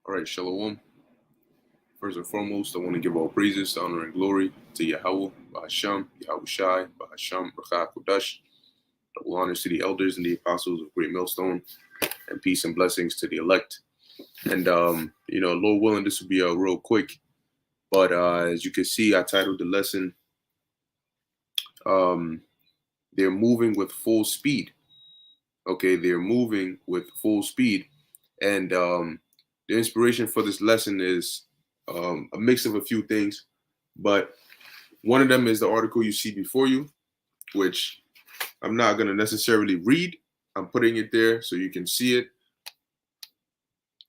All right, Shalom. First and foremost, I want to give all praises, honor, and glory to Yahweh, Bahasham, Yahweh Shai, Bahasham, Rakha Kodash. Double honors to the elders and the apostles of Great Millstone, and peace and blessings to the elect. And, Lord willing, this will be real quick. But as you can see, I titled the lesson, They're Moving with Full Speed. Okay, they're moving with full speed. And the inspiration for this lesson is a mix of a few things, but one of them is the article you see before you, which I'm not going to necessarily read. I'm putting it there so you can see it.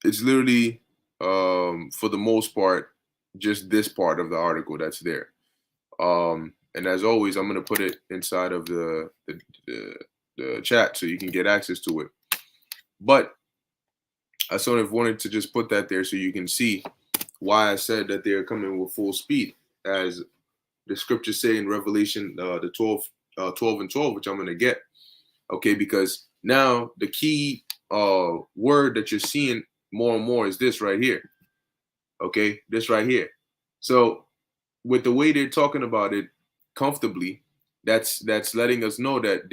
It's literally, for the most part, just this part of the article that's there. And as always, I'm going to put it inside of the chat so you can get access to it. But I sort of wanted to just put that there so you can see why I said that they're coming with full speed, as the scriptures say in Revelation, the 12 and 12, which I'm going to get. Okay, because now the key word that you're seeing more and more is this right here. Okay, this right here. So with the way they're talking about it comfortably, that's letting us know that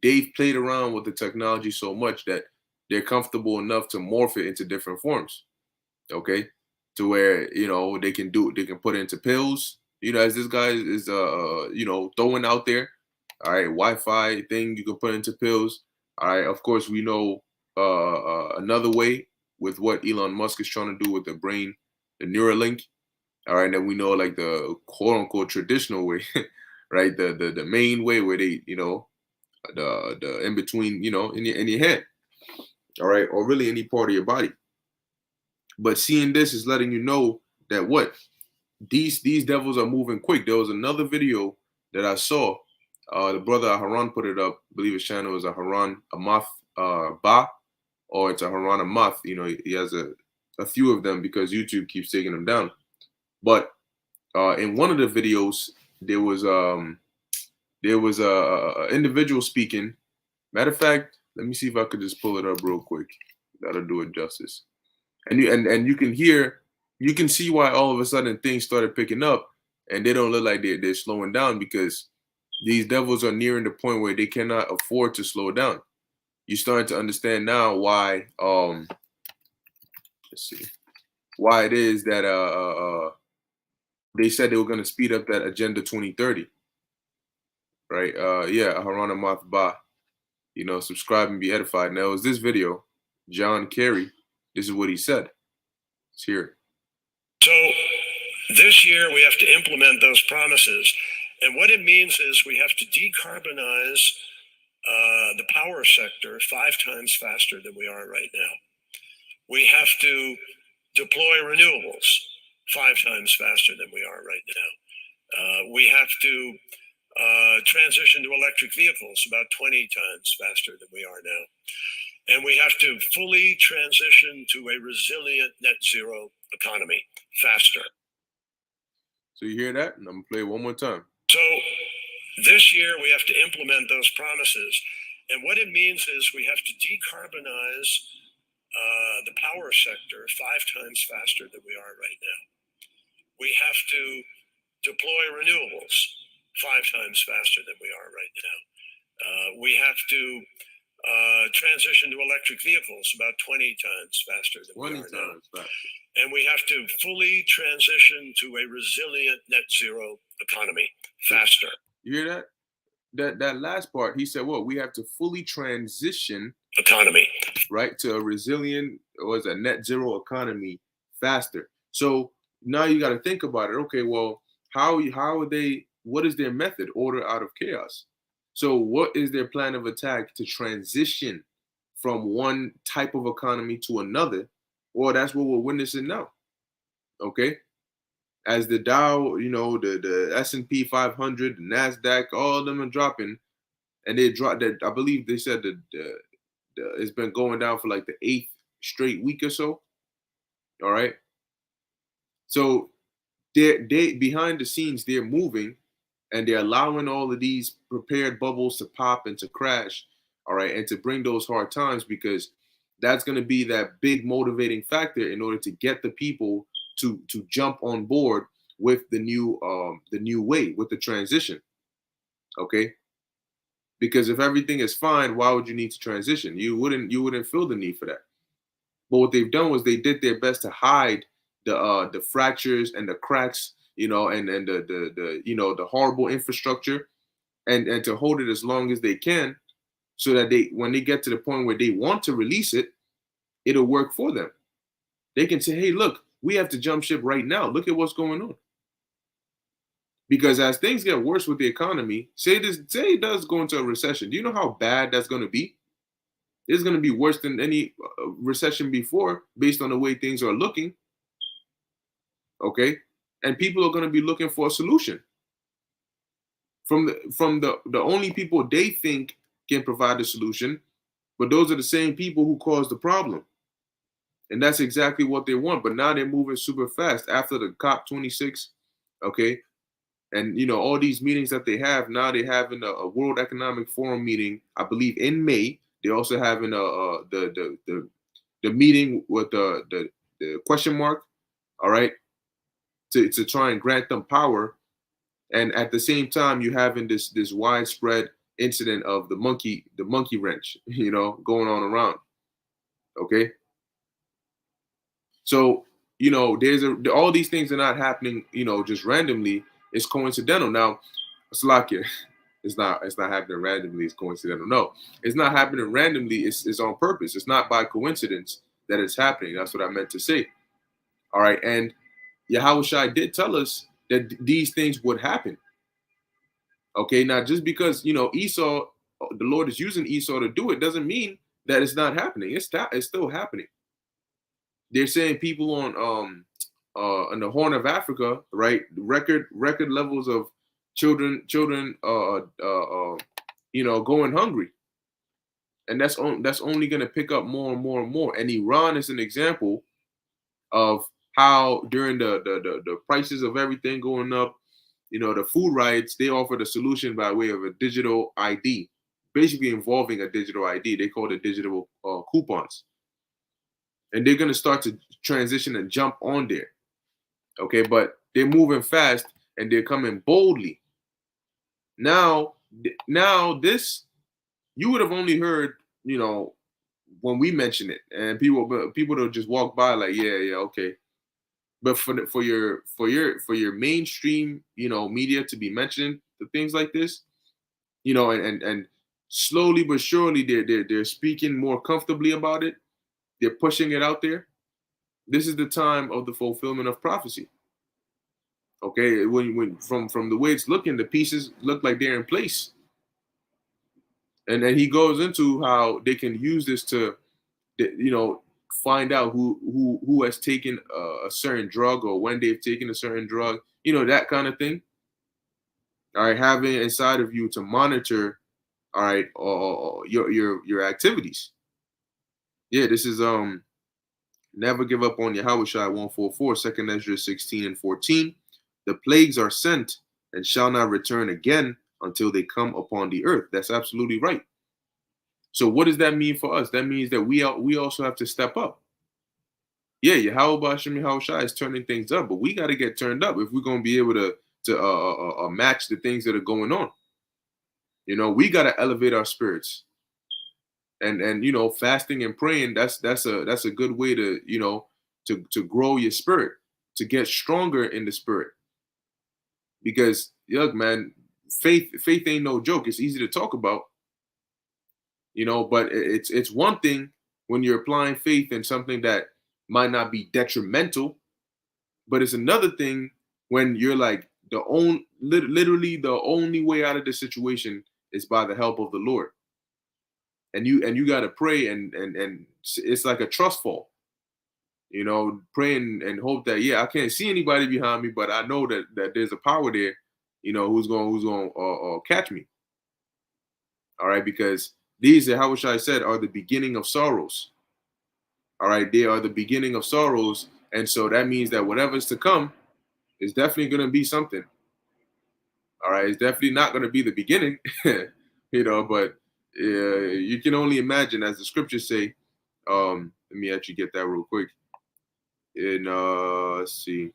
they've played around with the technology so much that they're comfortable enough to morph it into different forms. Okay, to where they can put it into pills. As this guy is throwing out there. All right, Wi-Fi thing you can put into pills. All right, of course we know another way with what Elon Musk is trying to do with the brain, the Neuralink. All right, and then we know like the quote unquote traditional way, right? The main way where they the in between in your head, all right, or really any part of your body. But seeing this is letting you know that what these devils are moving quick. There was another video that I saw. The brother Haran put it up. I believe his channel is a Haran Amath Ba, or it's a Haran Amath. He has a few of them because YouTube keeps taking them down. But in one of the videos, there was a individual speaking. Matter of fact, let me see if I could just pull it up real quick. That'll do it justice. And you can hear, you can see why all of a sudden things started picking up, and they don't look like they're slowing down, because these devils are nearing the point where they cannot afford to slow down. You're starting to understand now why. Let's see why it is that they said they were going to speed up that Agenda 2030. Right? Haran Amath Ba. Subscribe and be edified. Now, it was this video, John Kerry. This is what he said. Let's hear it. So this year we have to implement those promises. And what it means is we have to decarbonize the power sector 5 times faster than we are right now. We have to deploy renewables 5 times faster than we are right now. We have to transition to electric vehicles about 20 times faster than we are now. And we have to fully transition to a resilient net zero economy faster. So you hear that? And I'm going to play it one more time. So this year we have to implement those promises. And what it means is we have to decarbonize the power sector 5 times faster than we are right now. We have to deploy renewables 5 times faster than we are right now. We have to transition to electric vehicles about 20 times faster than we are now. And we have to fully transition to a resilient net zero economy faster. You hear that? That last part, he said, we have to fully transition economy, right, to a resilient, or as a net zero economy faster. So now you got to think about it. Okay, well, how are they? What is their method? Order out of chaos. So what is their plan of attack to transition from one type of economy to another? Well, that's what we're witnessing now. Okay, as the Dow, the S&P 500, the Nasdaq, all of them are dropping, and they dropped that. I believe they said that it's been going down for like the 8th straight week or so. All right. So they behind the scenes, they're moving, and they're allowing all of these prepared bubbles to pop and to crash. All right. And to bring those hard times, because that's going to be that big motivating factor in order to get the people to jump on board with the new way, with the transition. Okay, because if everything is fine, why would you need to transition? You wouldn't feel the need for that. But what they've done was they did their best to hide the fractures and the cracks, and the horrible infrastructure, and to hold it as long as they can, so that when they get to the point where they want to release it, it'll work for them. They can say, hey, look, we have to jump ship right now. Look at what's going on. Because as things get worse with the economy, say it does go into a recession. Do you know how bad that's going to be? It's going to be worse than any recession before, based on the way things are looking. Okay, and people are going to be looking for a solution from the only people they think can provide a solution, but those are the same people who caused the problem. And that's exactly what they want. But now they're moving super fast after the COP26, okay? And all these meetings that they have now, they're having a World Economic Forum meeting, I believe, in May. They're also having the meeting with the question mark, all right, to try and grant them power. And at the same time, you're having this widespread incident of the monkey wrench, going on around. Okay. So, all these things are not happening, just randomly. It's coincidental. Now, Slakia, it's not happening randomly. It's coincidental. No, it's not happening randomly. It's on purpose. It's not by coincidence that it's happening. That's what I meant to say. All right. And Yahushua did tell us that these things would happen. Okay. Now, just because, Esau, the Lord is using Esau to do it, doesn't mean that it's not happening. It's still happening. They're saying people on the Horn of Africa, right? Record levels of children going hungry, and that's only going to pick up more and more and more. And Iran is an example of how during the prices of everything going up, the food riots, they offered a solution by way of a digital ID, basically involving a digital ID. They call it digital coupons. And they're going to start to transition and jump on there. Okay, but they're moving fast and they're coming boldly. Now this, you would have only heard, when we mention it, and people will just walk by like, yeah, okay. But for your mainstream, media to be mentioning the things like this, and slowly but surely they're speaking more comfortably about it. They're pushing it out there. This is the time of the fulfillment of prophecy. Okay, when from the way it's looking, the pieces look like they're in place. And then he goes into how they can use this to, find out who has taken a certain drug, or when they've taken a certain drug, that kind of thing. All right, having inside of you to monitor, all right, your activities. Yeah, this is never give up on Yahushua 144, 2 Ezra 16 and 14. The plagues are sent and shall not return again until they come upon the earth. That's absolutely right. So what does that mean for us? That means that we also have to step up. Yeah, Yahushua is turning things up, but we got to get turned up if we're going to be able to match the things that are going on. We got to elevate our spirits. And fasting and praying, that's a good way to to grow your spirit, to get stronger in the spirit. Because look, man, faith ain't no joke. It's easy to talk about, but it's one thing when you're applying faith in something that might not be detrimental, but it's another thing when you're like literally the only way out of the situation is by the help of the Lord. And you got to pray and it's like a trust fall, pray and hope that, I can't see anybody behind me, but I know that there's a power there, who's going to catch me. All right, because these, how I said, are the beginning of sorrows. All right, they are the beginning of sorrows, and so that means that whatever's to come is definitely going to be something. All right, it's definitely not going to be the beginning, but you can only imagine, as the scriptures say, Let me actually get that real quick. In let's see.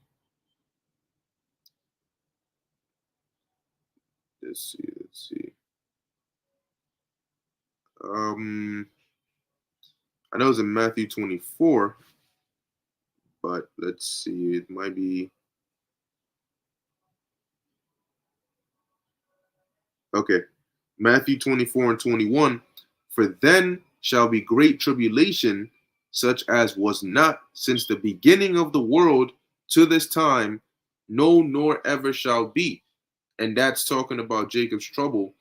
Let's see. I know it's in Matthew 24, but let's see. It might be okay. Matthew 24 and 21. For then shall be great tribulation, such as was not since the beginning of the world to this time, no, nor ever shall be. And that's talking about Jacob's trouble,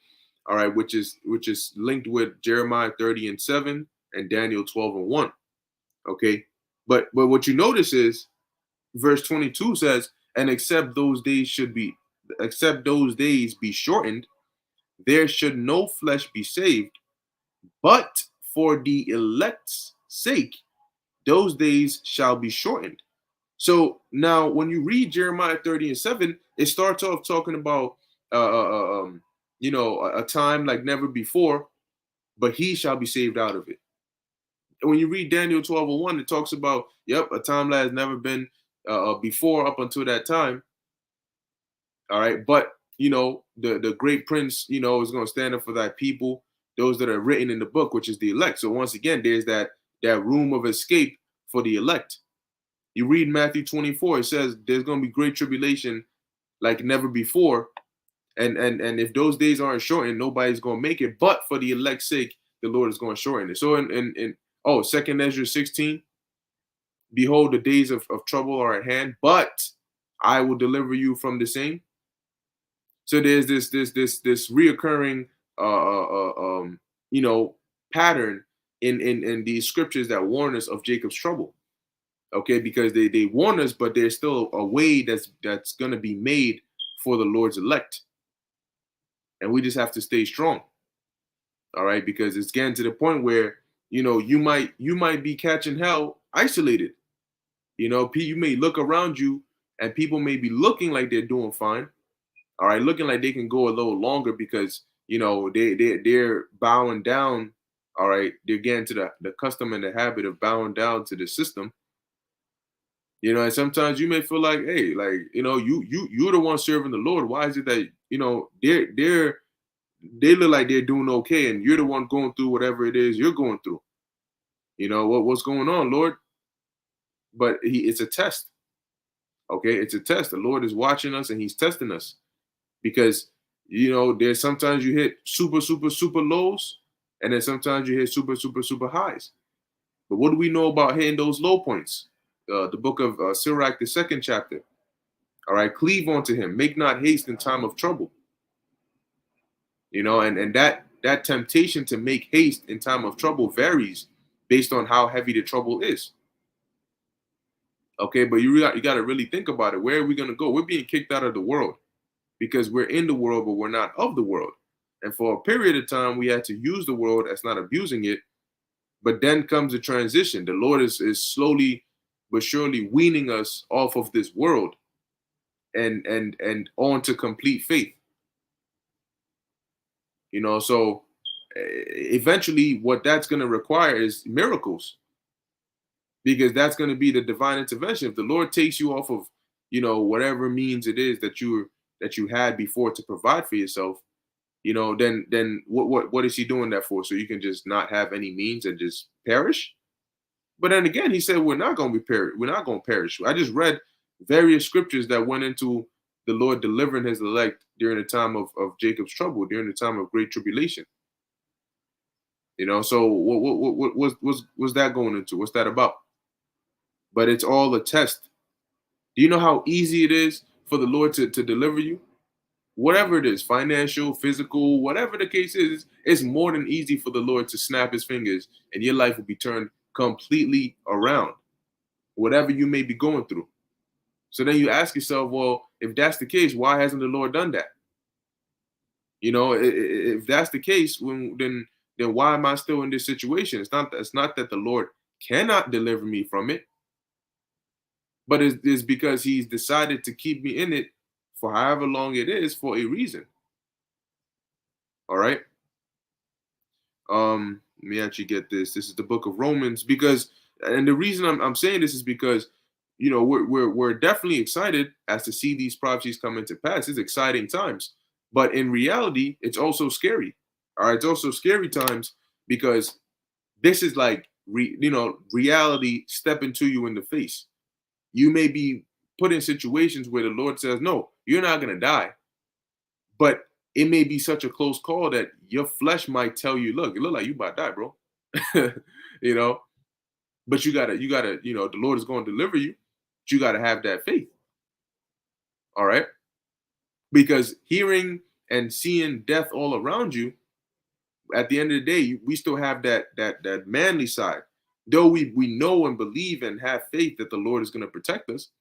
all right, which is linked with Jeremiah 30 and 7 and Daniel 12 and 1. Okay. But what you notice is verse 22 says, and except those days be shortened, there should no flesh be saved, but for the elect's sake, those days shall be shortened. So now, when you read Jeremiah 30 and 7, it starts off talking about, a time like never before, but he shall be saved out of it. And when you read Daniel 12 and 1, it talks about, yep, a time that has never been before up until that time. All right. But, the great prince, is going to stand up for thy people, those that are written in the book, which is the elect. So once again, there's that room of escape for the elect. You read Matthew 24, it says there's going to be great tribulation like never before. And if those days aren't shortened, nobody's going to make it. But for the elect's sake, the Lord is going to shorten it. So in 2 Ezra 16, behold, the days of trouble are at hand, but I will deliver you from the same. So there's this reoccurring pattern in these scriptures that warn us of Jacob's trouble. Okay, because they warn us, but there's still a way that's going to be made for the Lord's elect, and we just have to stay strong. All right, because it's getting to the point where you might be catching hell isolated. You may look around you, and people may be looking like they're doing fine. All right, looking like they can go a little longer because they're bowing down. All right, they're getting to the custom and the habit of bowing down to the system. And sometimes you may feel like, hey, like, you're the one serving the Lord. Why is it that, they look like they're doing okay and you're the one going through whatever it is you're going through? What's going on, Lord? But it's a test. Okay, it's a test. The Lord is watching us and he's testing us because, there's sometimes you hit super, super, super lows and then sometimes you hit super, super, super highs. But what do we know about hitting those low points? The book of Sirach, the 2nd chapter. All right, cleave unto him, make not haste in time of trouble. And that temptation to make haste in time of trouble varies based on how heavy the trouble is. Okay, but you got to really think about it. Where are we going to go? We're being kicked out of the world because we're in the world, but we're not of the world. And for a period of time, we had to use the world as not abusing it. But then comes a transition. The Lord is slowly but surely weaning us off of this world and on to complete faith. So eventually what that's going to require is miracles, because that's going to be the divine intervention. If the Lord takes you off of, whatever means it is that you had before to provide for yourself, then what is he doing that for? So you can just not have any means and just perish? But then again, he said we're not going to be we're not going to perish. I just read various scriptures that went into the Lord delivering his elect during the time of Jacob's trouble, during the time of great tribulation. So what was that going into? What's that about? But it's all a test. Do you know how easy it is for the Lord to deliver you? Whatever it is, financial, physical, whatever the case is, it's more than easy for the Lord to snap his fingers and your life will be turned completely around, whatever you may be going through. So then you ask yourself, well, if that's the case, why hasn't the Lord done that? If that's the case, then why am I still in this situation? It's not that the Lord cannot deliver me from it, but it's because he's decided to keep me in it for however long it is for a reason. All right. Let me actually get this. This is the book of Romans, because, and the reason I'm saying this is because, you know, we're definitely excited as to see these prophecies come into pass. It's exciting times, but in reality, it's also scary. All right, it's also scary times, because this is like reality stepping to you in the face. You may be put in situations where the Lord says, "No, you're not gonna die," but it may be such a close call that your flesh might tell you, "Look, it look like you about to die, bro." you know, but you gotta, the Lord is going to deliver you. But you gotta have that faith. All right, because hearing and seeing death all around you, at the end of the day, we still have that manly side. Though we know and believe and have faith that the Lord is going to protect us.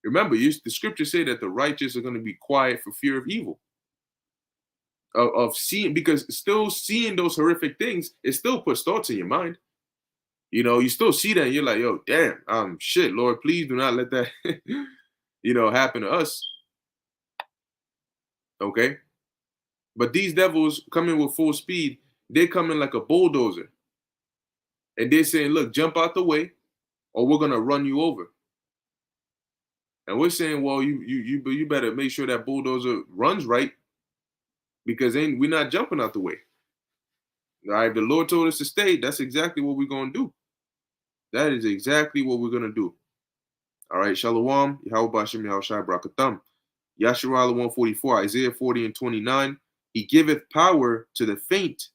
Remember, the scriptures say that the righteous are going to be quiet for fear of evil, of seeing, because still seeing those horrific things, it still puts thoughts in your mind. You still see that and you're like, yo, damn, shit, Lord, please do not let that, happen to us. Okay. But these devils coming with full speed, they're coming like a bulldozer. And they're saying, look, jump out the way or we're gonna run you over. And we're saying, well, you better make sure that bulldozer runs right, because we're not jumping out the way. All right, the Lord told us to stay. That's exactly what we're gonna do. That is exactly what we're gonna do. All right, Shalom, Yahweh Bashem Yahushai Brakatham. Yasharala 144, Isaiah 40 and 29. He giveth power to the faint,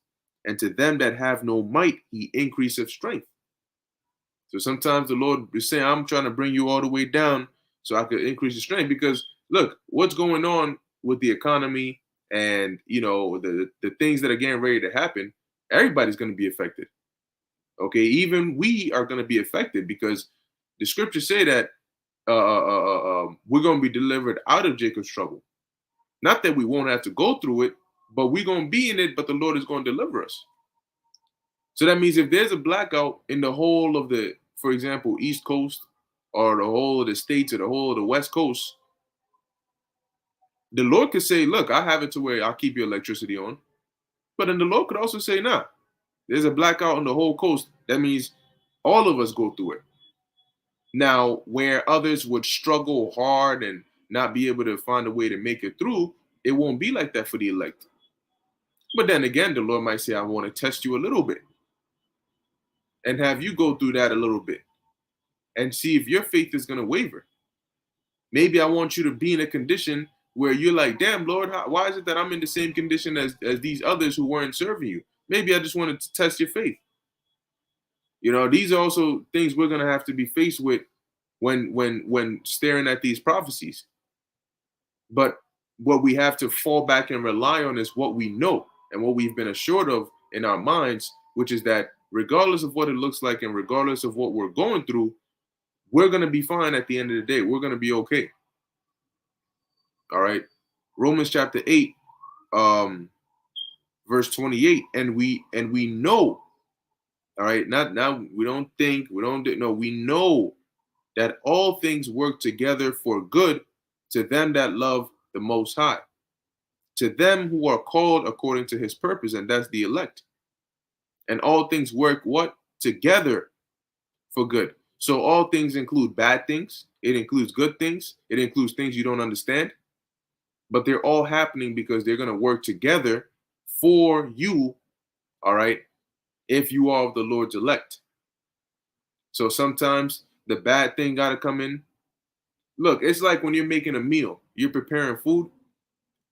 and to them that have no might, he increaseth strength. So sometimes the Lord is saying, I'm trying to bring you all the way down so I could increase your strength. Because look, what's going on with the economy and the things that are getting ready to happen, everybody's going to be affected. Okay, even we are going to be affected, because the scriptures say that we're going to be delivered out of Jacob's trouble. Not that we won't have to go through it, but we're going to be in it, but the Lord is going to deliver us. So that means if there's a blackout in the whole of the, for example, East Coast, or the whole of the states, or the whole of the West Coast, the Lord could say, look, I have it to where I'll keep your electricity on. But then the Lord could also say, nah, there's a blackout on the whole coast. That means all of us go through it. Now, where others would struggle hard and not be able to find a way to make it through, it won't be like that for the elect. But then again, the Lord might say, I want to test you a little bit and have you go through that a little bit and see if your faith is going to waver. Maybe I want you to be in a condition where you're like, damn, Lord, why is it that I'm in the same condition as these others who weren't serving you? Maybe I just wanted to test your faith. These are also things we're going to have to be faced with when staring at these prophecies. But what we have to fall back and rely on is what we know and what we've been assured of in our minds, which is that regardless of what it looks like and regardless of what we're going through, we're going to be fine at the end of the day. We're going to be okay. All right. Romans chapter 8, verse 28. And we know, all right, not now, we don't think, we know that all things work together for good to them that love the Most High, to them who are called according to his purpose, and that's the elect. And all things work what? Together for good. So all things include bad things. It includes good things. It includes things you don't understand. But they're all happening because they're going to work together for you, all right, if you are of the Lord's elect. So sometimes the bad thing got to come in. Look, it's like when you're making a meal, you're preparing food,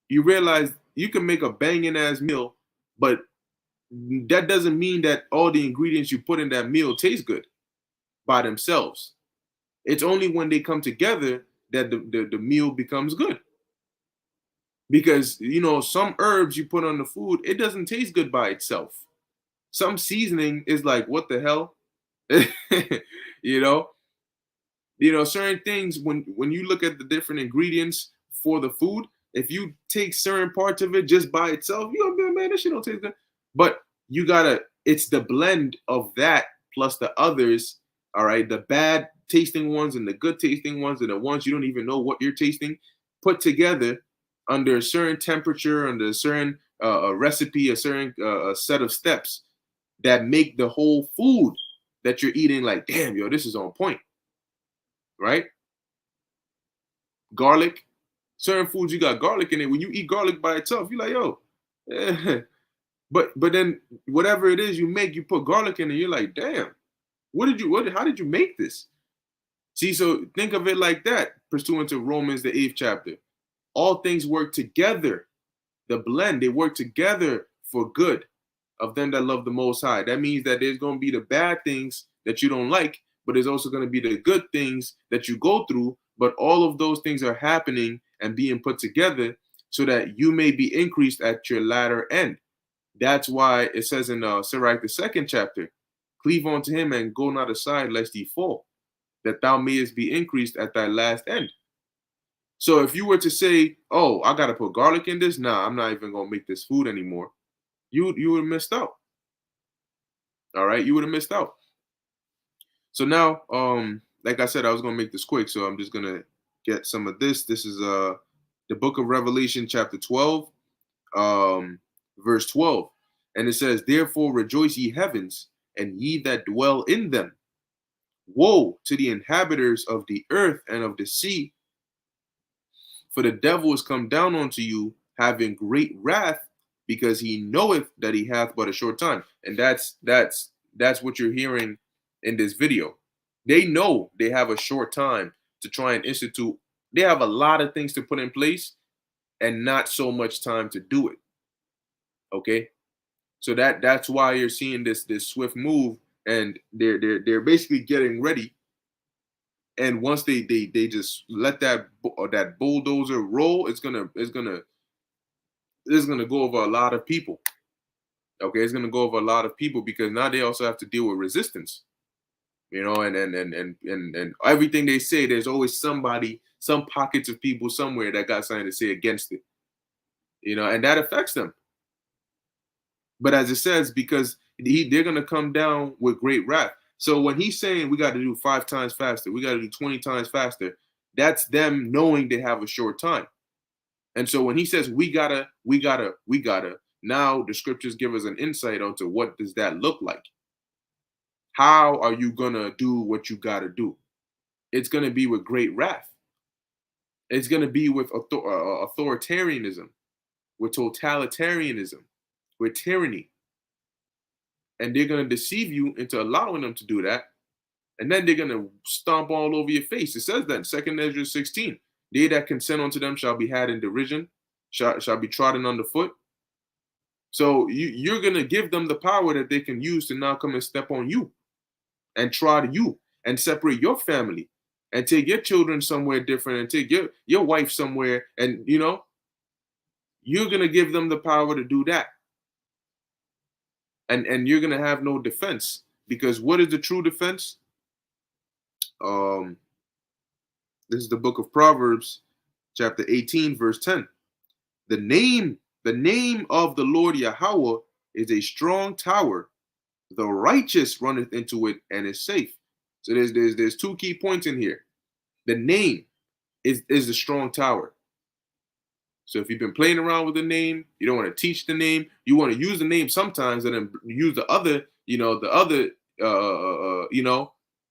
you realize you can make a banging ass meal, but that doesn't mean that all the ingredients you put in that meal taste good by themselves. It's only when they come together that the meal becomes good. Because, some herbs you put on the food, it doesn't taste good by itself. Some seasoning is like, what the hell? Certain things, when you look at the different ingredients for the food, if you take certain parts of it just by itself, you're gonna be, man, this shit don't taste good. But it's the blend of that plus the others, all right, the bad tasting ones and the good tasting ones and the ones you don't even know what you're tasting, put together under a certain temperature, under a certain recipe, a certain set of steps, that make the whole food that you're eating like, damn, yo, this is on point, right? Garlic, certain foods you got garlic in it. When you eat garlic by itself, you're like, yo, eh. But then whatever it is you make, you put garlic in it. You're like, damn, how did you make this? See, so think of it like that, pursuant to Romans, the 8th chapter. All things work together. The blend, they work together for good of them that love the Most High. That means that there's going to be the bad things that you don't like, but there's also going to be the good things that you go through. But all of those things are happening and being put together so that you may be increased at your latter end. That's why it says in Sirach, the 2nd chapter, cleave unto him and go not aside lest he fall, that thou mayest be increased at thy last end. So if you were to say, oh, I got to put garlic in this, nah, I'm not even going to make this food anymore, you would have missed out. All right, you would have missed out. So now, like I said, I was going to make this quick, so I'm just going to get some of this. This is the book of Revelation, chapter 12, verse 12. And it says, therefore rejoice ye heavens, and ye that dwell in them. Woe to the inhabitants of the earth and of the sea, for the devil is come down unto you, having great wrath, because he knoweth that he hath but a short time. And that's what you're hearing in this video. They know they have a short time to try and institute. They have a lot of things to put in place and not so much time to do it. Okay, so that's why you're seeing this swift move, and they're basically getting ready. And once they just let that bulldozer roll, it's gonna go over a lot of people. Okay, it's gonna go over a lot of people because now they also have to deal with resistance. You know, and everything they say, there's always somebody, some pockets of people somewhere that got something to say against it. You know, and that affects them. But as it says, because they're gonna come down with great wrath. So when he's saying we got to do 5 times faster, we got to do 20 times faster, that's them knowing they have a short time. And so when he says we gotta, now the scriptures give us an insight onto what does that look like. How are you gonna do what you gotta do? It's gonna be with great wrath. It's gonna be with authoritarianism, with totalitarianism, with tyranny. And they're going to deceive you into allowing them to do that. And then they're going to stomp all over your face. It says that in 2 Ezra 16. They that consent unto them shall be had in derision, shall be trodden underfoot. So you're going to give them the power that they can use to now come and step on you and trod you and separate your family and take your children somewhere different and take your wife somewhere. And, you know, you're going to give them the power to do that. And you're gonna have no defense, because what is the true defense? This is the book of Proverbs, chapter 18, verse 10. The name of the Lord Yahweh is a strong tower. The righteous runneth into it and is safe. So there's 2 key points in here. The name is a strong tower. So if you've been playing around with the name, you don't want to teach the name, you want to use the name sometimes and then use the other,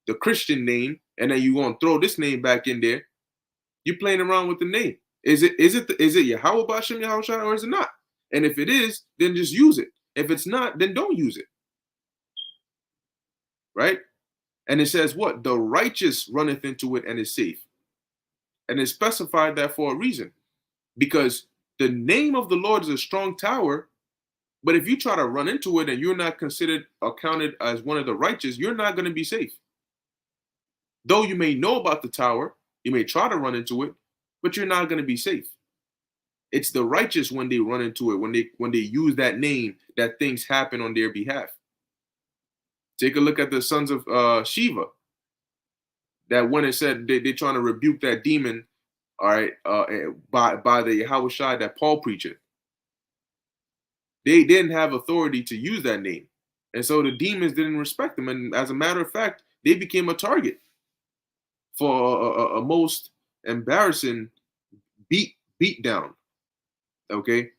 the Christian name, and then you want to throw this name back in there. You're playing around with the name. Is it Yahweh Bashem Yahushua, or is it not? And if it is, then just use it. If it's not, then don't use it. Right? And it says what? The righteous runneth into it and is safe. And it specified that for a reason. Because the name of the Lord is a strong tower, but if you try to run into it and you're not considered or counted as one of the righteous, you're not going to be safe. Though you may know about the tower, you may try to run into it, but you're not going to be safe. It's the righteous when they run into it, when they use that name, that things happen on their behalf. Take a look at the sons of Shiva. That when it said they're trying to rebuke that demon, all right, by the Yahweh Shai that Paul preached. They didn't have authority to use that name. And so the demons didn't respect them. And as a matter of fact, they became a target for a most embarrassing beat down. Okay.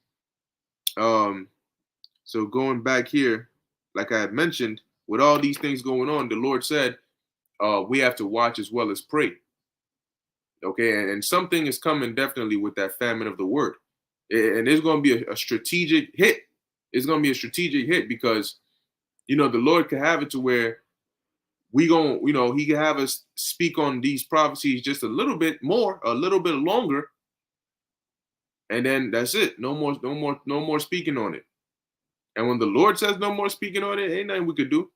So going back here, like I had mentioned, with all these things going on, the Lord said we have to watch as well as pray. Okay, and something is coming definitely with that famine of the word, and it's going to be a strategic hit. It's going to be a strategic hit because the Lord could have it to where we going He can have us speak on these prophecies just a little bit more, a little bit longer, and then that's it. No more, no more, no more speaking on it. And when the Lord says no more speaking on it, ain't nothing we could do.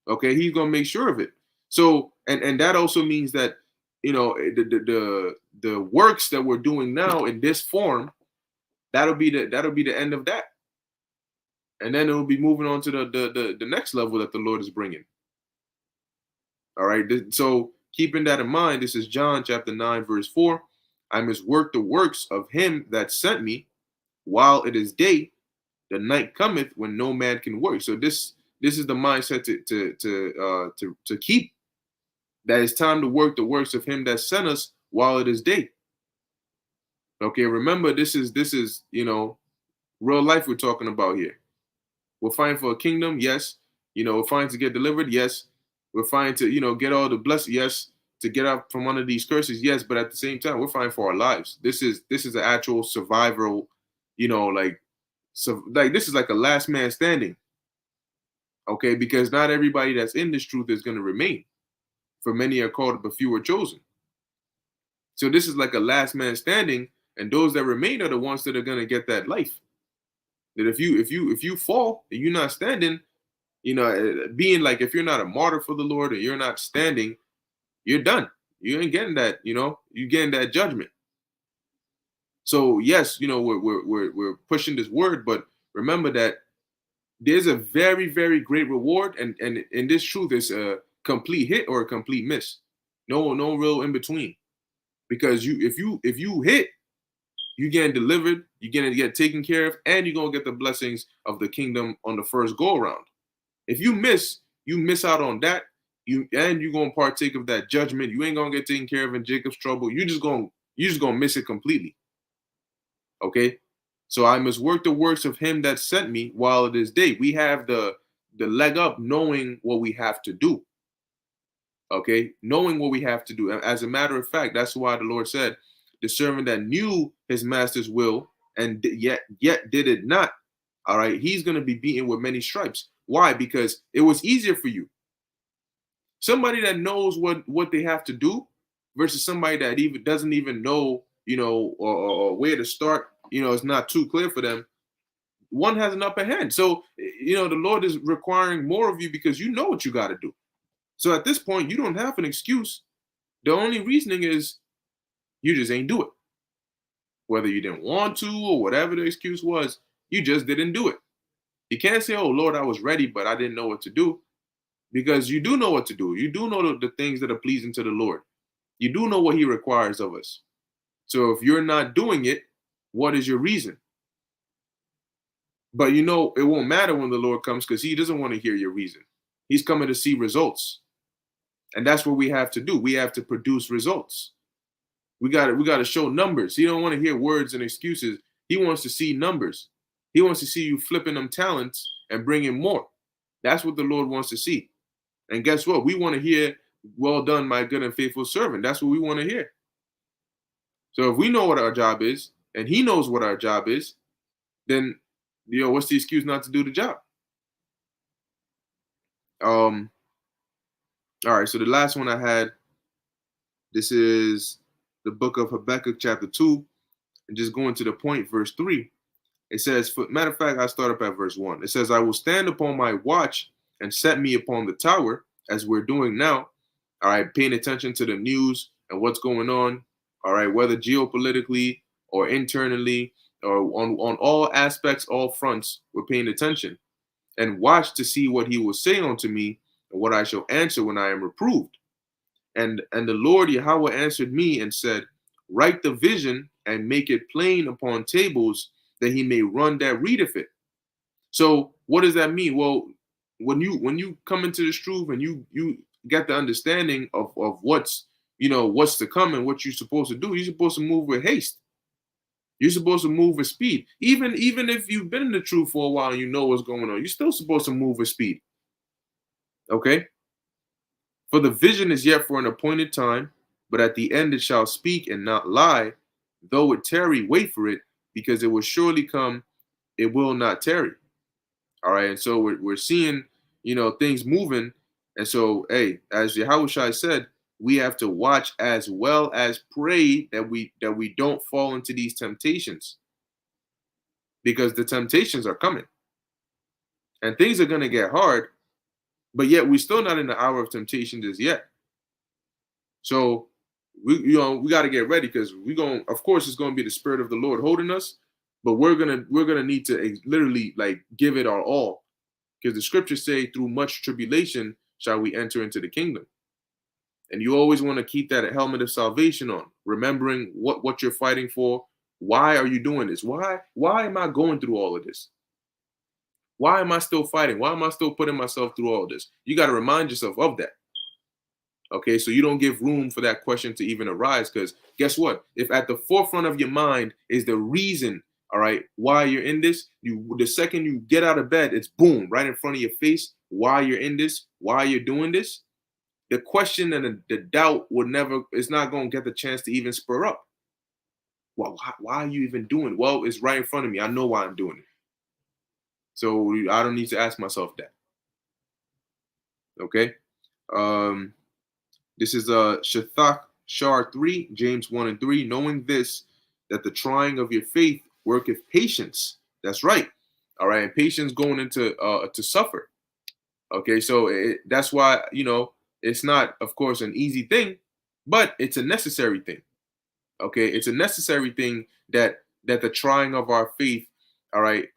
Okay, He's gonna make sure of it. So, and that also means that the works that we're doing now in this form, that'll be the end of that, and then it will be moving on to the next level that the Lord is bringing. All right. So keeping that in mind, this is John chapter 9, verse 4. I must work the works of him that sent me while it is day. The night cometh when no man can work. So this is the mindset to keep. That it's time to work the works of him that sent us while it is day. Okay, remember this is real life we're talking about here. We're fighting for a kingdom, yes. We're fighting to get delivered, yes. We're fighting to get all the blessings, yes. To get out from under these curses, yes. But at the same time, we're fighting for our lives. This is an actual survival, this is like a last man standing. Okay, because not everybody that's in this truth is going to remain. For many are called, but few are chosen. So this is like a last man standing, and those that remain are the ones that are going to get that life. That if you fall and you're not standing, being like, if you're not a martyr for the Lord and you're not standing, you're done. You ain't getting that. You're getting that judgment. So yes, we're pushing this word, but remember that there's a very, very great reward, and in this truth, it's a complete hit or a complete miss. No real in between. Because if you hit, you're getting delivered, you're gonna get taken care of, and you're gonna get the blessings of the kingdom on the first go around. If you miss out on that, you're gonna partake of that judgment. You ain't gonna get taken care of in Jacob's trouble. You're just gonna miss it completely. Okay, so I must work the works of him that sent me while it is day. We have the leg up, knowing what we have to do. Okay, knowing what we have to do. As a matter of fact, that's why the Lord said, the servant that knew his master's will and yet did it not, all right, he's going to be beaten with many stripes. Why? Because it was easier for you. Somebody that knows what they have to do versus somebody that even doesn't even know, or where to start, it's not too clear for them. One has an upper hand. So, the Lord is requiring more of you because you know what you got to do. So at this point, you don't have an excuse. The only reasoning is you just ain't do it. Whether you didn't want to or whatever the excuse was, you just didn't do it. You can't say, oh, Lord, I was ready, but I didn't know what to do. Because you do know what to do. You do know the things that are pleasing to the Lord. You do know what he requires of us. So if you're not doing it, what is your reason? But it won't matter when the Lord comes because he doesn't want to hear your reason. He's coming to see results. And that's what we have to do. We have to produce results. We got to show numbers. He don't want to hear words and excuses. He wants to see numbers. He wants to see you flipping them talents and bringing more. That's what the Lord wants to see. And guess what? We want to hear, well done, my good and faithful servant. That's what we want to hear. So if we know what our job is and he knows what our job is, then, what's the excuse not to do the job? All right, so the last one I had, this is the book of Habakkuk chapter 2, and just going to the point, verse 3. It says, matter of fact, I start up at verse 1. It says, I will stand upon my watch and set me upon the tower, as we're doing now. All right, paying attention to the news and what's going on. All right, whether geopolitically or internally or on all aspects, all fronts, we're paying attention. And watch to see what he will say unto me and what I shall answer when I am reproved. And the Lord Yahweh answered me and said, write the vision and make it plain upon tables, that he may run that readeth it. So what does that mean? Well, when you come into this truth and you get the understanding of what's what's to come and what you're supposed to do, you're supposed to move with haste. You're supposed to move with speed. Even if you've been in the truth for a while and you know what's going on, you're still supposed to move with speed. Okay? For the vision is yet for an appointed time, but at the end it shall speak and not lie. Though it tarry, wait for it, because it will surely come, it will not tarry. All right. And so we're seeing, things moving. And so, hey, as Yahushua said, we have to watch as well as pray that we don't fall into these temptations, because the temptations are coming and things are going to get hard, but yet we're still not in the hour of temptation just yet. So we got to get ready, because of course it's going to be the Spirit of the Lord holding us, but we're gonna need to literally like give it our all, because the scriptures say through much tribulation shall we enter into the kingdom. And you always want to keep that helmet of salvation on, remembering what you're fighting for. Why are you doing this? Why am I going through all of this? Why am I still fighting? Why am I still putting myself through all this? You got to remind yourself of that. Okay, so you don't give room for that question to even arise, because guess what? If at the forefront of your mind is the reason, all right, why you're in this, the second you get out of bed, it's boom, right in front of your face, why you're in this, why you're doing this. The question and the doubt it's not going to get the chance to even spur up. Well, why are you even doing it? Well, it's right in front of me. I know why I'm doing it. So I don't need to ask myself that. Okay. This is Shathak Shar 3, James 1 and 3. Knowing this, that the trying of your faith worketh patience. That's right. All right. And patience going into to suffer. Okay. So that's why, it's not, of course, an easy thing, but it's a necessary thing. Okay. It's a necessary thing that the trying of our faith, all right,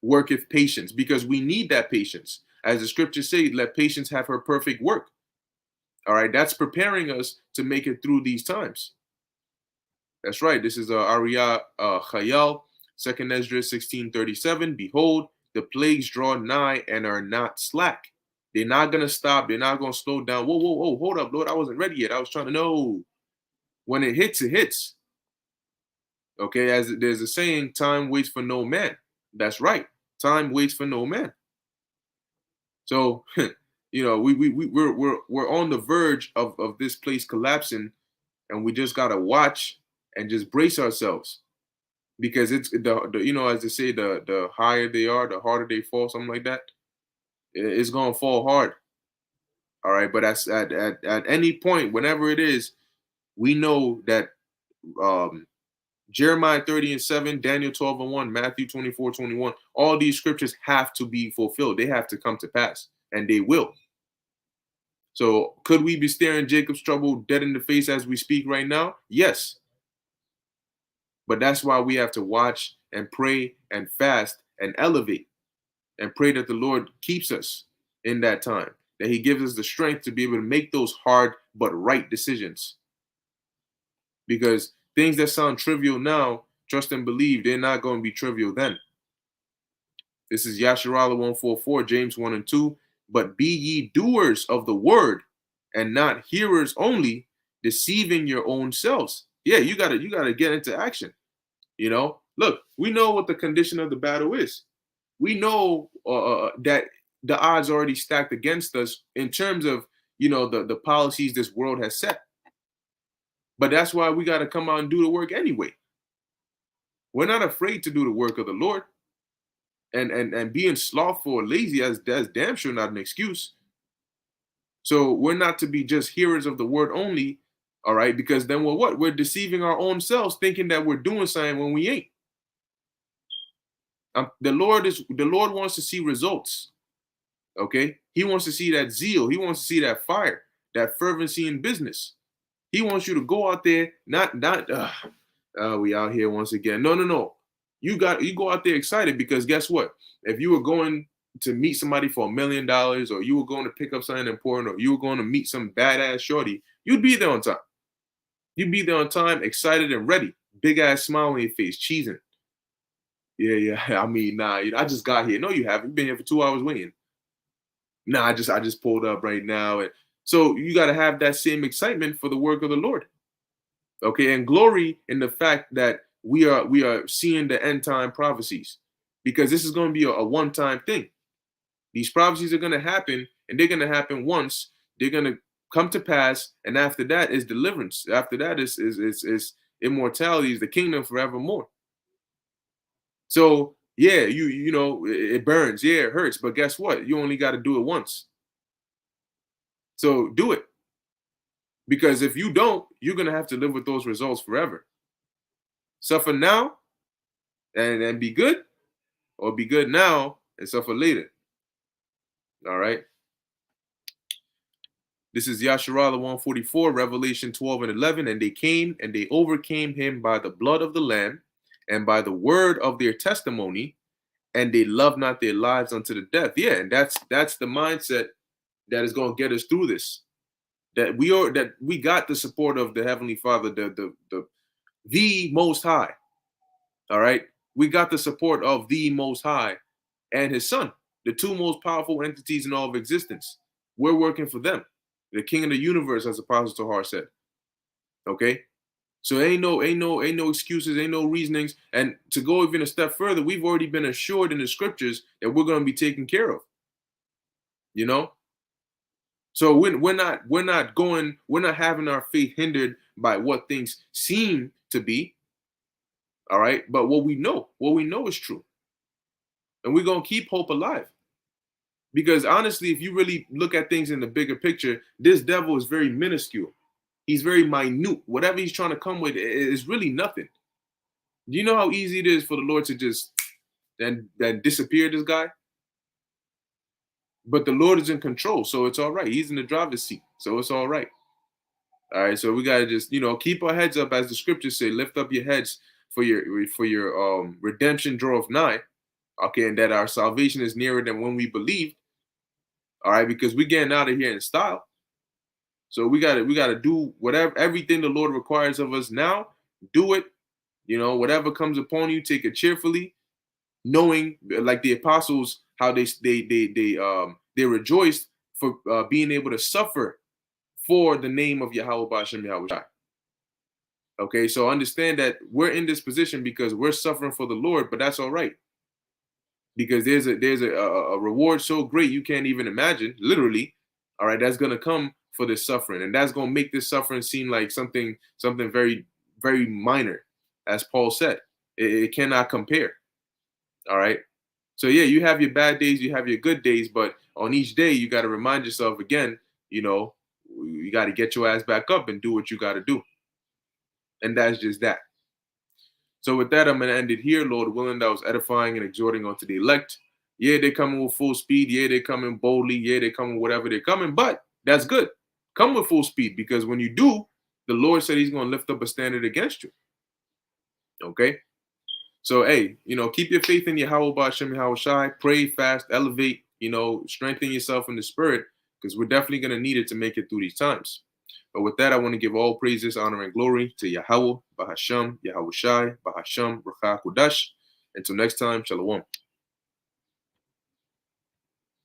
worketh patience, because we need that patience. As the scriptures say, let patience have her perfect work. All right, that's preparing us to make it through these times. That's right. This is Ariyah Chayal, 2nd Esdras 16:37. Behold, the plagues draw nigh and are not slack. They're not going to stop. They're not going to slow down. Whoa, whoa, whoa. Hold up, Lord. I wasn't ready yet. I was trying to know. When it hits, it hits. Okay, as there's a saying, time waits for no man. That's right. Time waits for no man. So, we're on the verge of this place collapsing, and we just gotta watch and just brace ourselves, because it's as they say, the higher they are, the harder they fall, something like that. It's gonna fall hard. All right, but at any point, whenever it is, we know that Jeremiah 30:7, Daniel 12:1, Matthew 24:21, all these scriptures have to be fulfilled. They have to come to pass, and they will. So could we be staring Jacob's trouble dead in the face as we speak right now? Yes. But that's why we have to watch and pray and fast and elevate and pray that the Lord keeps us in that time, that he gives us the strength to be able to make those hard but right decisions. Because things that sound trivial now, trust and believe, they're not going to be trivial then. This is Yasharallah 144, James 1 and 2. But be ye doers of the word, and not hearers only, deceiving your own selves. Yeah, you gotta get into action. Look, we know what the condition of the battle is. We know that the odds are already stacked against us in terms of the policies this world has set. But that's why we got to come out and do the work anyway. We're not afraid to do the work of the Lord. And being slothful or lazy, that's damn sure not an excuse. So we're not to be just hearers of the word only, all right? Because then we're deceiving our own selves, thinking that we're doing something when we ain't. The Lord wants to see results. Okay, he wants to see that zeal. He wants to see that fire, that fervency in business. He wants you to go out there, not we out here once again. No. You go out there excited, because guess what? If you were going to meet somebody for $1 million, or you were going to pick up something important, or you were going to meet some badass shorty, you'd be there on time. You'd be there on time, excited and ready. Big ass smile on your face, cheesing. Yeah. I mean, nah, I just got here. No, you haven't. You've been here for 2 hours waiting. Nah, I just pulled up right now. And so you got to have that same excitement for the work of the Lord. Okay, and glory in the fact that we are seeing the end time prophecies, because this is going to be a one-time thing. These prophecies are going to happen, and they're going to happen once. They're going to come to pass, and after that is deliverance. After that is immortality, is the kingdom forevermore. So yeah, you know it burns, yeah, it hurts, but guess what? You only got to do it once. So do it, because if you don't, you're gonna have to live with those results forever. Suffer now and be good, or be good now and suffer later. All right. This is Yasharala 144, Revelation 12 and 11. And they came and they overcame him by the blood of the Lamb and by the word of their testimony, and they loved not their lives unto the death. Yeah, and that's the mindset that is going to get us through this. That we got the support of the Heavenly Father, the Most High. All right, we got the support of the Most High and His Son, the two most powerful entities in all of existence. We're working for them, the King of the universe, as Apostle Tahar said. Okay, so ain't no excuses, ain't no reasonings, and to go even a step further, we've already been assured in the scriptures that we're going to be taken care of. You know, so we're not having our faith hindered by what things seem to be. All right, but what we know is true, and we're gonna keep hope alive. Because honestly, if you really look at things in the bigger picture, this devil is very minuscule. He's very minute. Whatever he's trying to come with is really nothing. Do you know how easy it is for the Lord to just then disappear this guy? But the Lord is in control, so it's all right. He's in the driver's seat, so it's all right. All right, so we gotta just keep our heads up, as the scriptures say. Lift up your heads for your redemption draweth nigh. Okay, and that our salvation is nearer than when we believed. All right, because we're getting out of here in style. So we gotta do everything the Lord requires of us now. Do it. Whatever comes upon you, take it cheerfully, knowing, like the apostles, how they rejoiced for being able to suffer for the name of Yahweh Ba'ashem Yahweh. Okay, so understand that we're in this position because we're suffering for the Lord, but that's all right. Because there's a reward so great you can't even imagine, literally. All right, that's gonna come for this suffering, and that's gonna make this suffering seem like something very, very minor, as Paul said. It cannot compare. All right. So yeah, you have your bad days, you have your good days, but on each day you got to remind yourself again, you got to get your ass back up and do what you got to do. And that's just that. So with that, I'm going to end it here. Lord willing, that was edifying and exhorting unto the elect. Yeah, they're coming with full speed. Yeah, they're coming boldly. Yeah, they're coming whatever they're coming. But that's good. Come with full speed, because when you do, the Lord said he's going to lift up a standard against you. Okay? So, hey, keep your faith in Yahweh Ba'ashem Yahweh Shai. Pray, fast, elevate, strengthen yourself in the spirit, because we're definitely going to need it to make it through these times. But with that, I want to give all praises, honor, and glory to Yahweh Ba'ashem Yahweh Shai Ba'ashem Ruach HaKodesh. Until next time, Shalom.